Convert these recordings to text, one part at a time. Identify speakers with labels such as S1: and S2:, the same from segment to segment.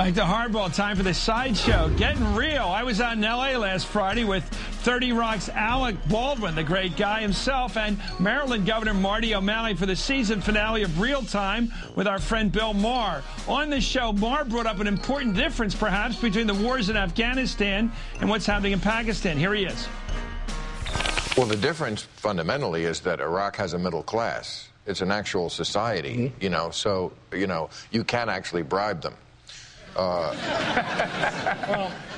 S1: Back to Hardball, time for the sideshow. Getting real. I was out in L.A. last Friday with 30 Rock's Alec Baldwin, the great guy himself, and Maryland Governor Marty O'Malley for the season finale of Real Time with our friend Bill Maher. On the show, Maher brought up an important difference, perhaps, between the wars in Afghanistan and what's happening in Pakistan. Here he is.
S2: Well, the difference fundamentally is that Iraq has a middle class. It's an actual society, so, you can actually bribe them.
S3: Well,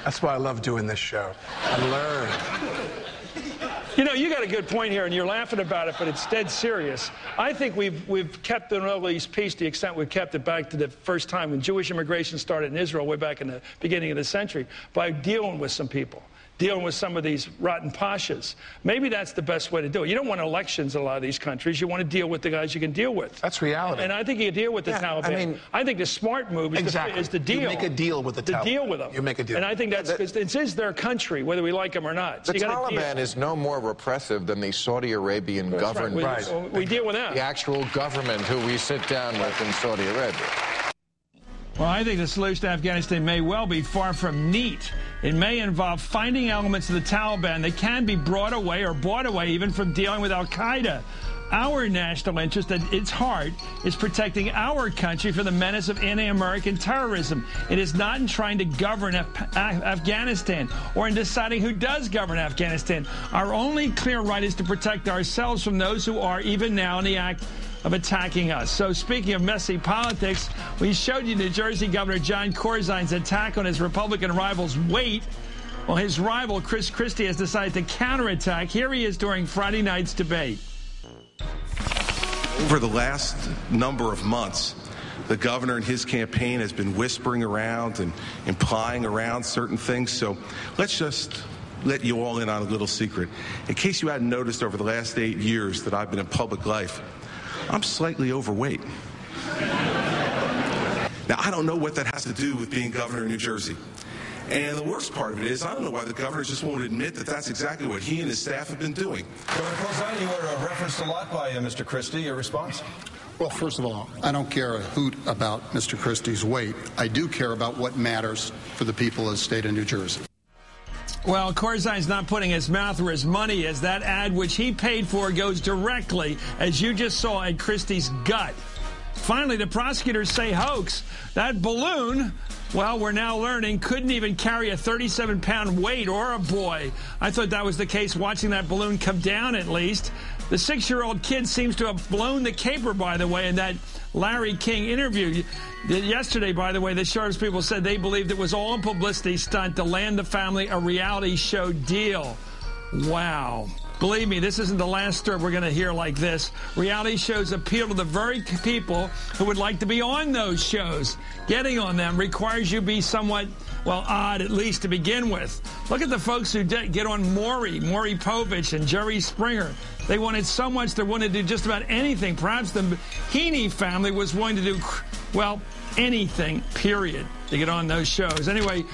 S3: that's why I love doing this show. I learn.
S4: You got a good point here, and you're laughing about it, but it's dead serious. I think we've kept the Middle East peace to the extent we've kept it back to the first time when Jewish immigration started in Israel way back in the beginning of the century by dealing with some people. Dealing with some of these rotten pashas. Maybe that's the best way to do it. You don't want elections in a lot of these countries. You want to deal with the guys you can deal with.
S3: That's reality.
S4: And I think you deal with the Taliban. I think the smart move is the deal.
S3: You make a deal with the Taliban.
S4: To deal with them.
S3: You make a deal.
S4: And I think that's because it is their country, whether we like them or not.
S2: So the Taliban is no more repressive than the Saudi Arabian government.
S4: Right. We deal with them.
S2: The actual government who we sit down with in Saudi Arabia.
S1: Well, I think the solution to Afghanistan may well be far from neat. It may involve finding elements of the Taliban that can be brought away or bought away even from dealing with al-Qaeda. Our national interest at its heart is protecting our country from the menace of anti-American terrorism. It is not in trying to govern Afghanistan or in deciding who does govern Afghanistan. Our only clear right is to protect ourselves from those who are even now in the act of attacking us. So speaking of messy politics, we showed you New Jersey Governor Jon Corzine's attack on his Republican rival's weight. Well, his rival, Chris Christie, has decided to counterattack. Here he is during Friday night's debate.
S5: Over the last number of months, the governor and his campaign has been whispering around and implying around certain things. So let's just let you all in on a little secret. In case you hadn't noticed over the last 8 years that I've been in public life, I'm slightly overweight. Now, I don't know what that has to do with being governor of New Jersey. And the worst part of it is, I don't know why the governor just won't admit that that's exactly what he and his staff have been doing.
S6: Governor Corzine, you were referenced a lot by Mr. Christie. Your response?
S7: Well, first of all, I don't care a hoot about Mr. Christie's weight. I do care about what matters for the people of the state of New Jersey.
S1: Well, Corzine's not putting his mouth where his money is. That ad, which he paid for, goes directly, as you just saw, at Christie's gut. Finally, the prosecutors say hoax. That balloon, well, we're now learning, couldn't even carry a 37-pound weight or a boy. I thought that was the case watching that balloon come down, at least. The 6-year-old kid seems to have blown the caper, by the way, in that Larry King interview. Yesterday, by the way, the sheriff's people said they believed it was all a publicity stunt to land the family a reality show deal. Wow. Believe me, this isn't the last story we're going to hear like this. Reality shows appeal to the very people who would like to be on those shows. Getting on them requires you be somewhat, well, odd at least to begin with. Look at the folks who get on Maury Povich and Jerry Springer. They wanted so much they wanted to do just about anything. Perhaps the Heaney family was willing to do, well, anything, period, to get on those shows. Anyway.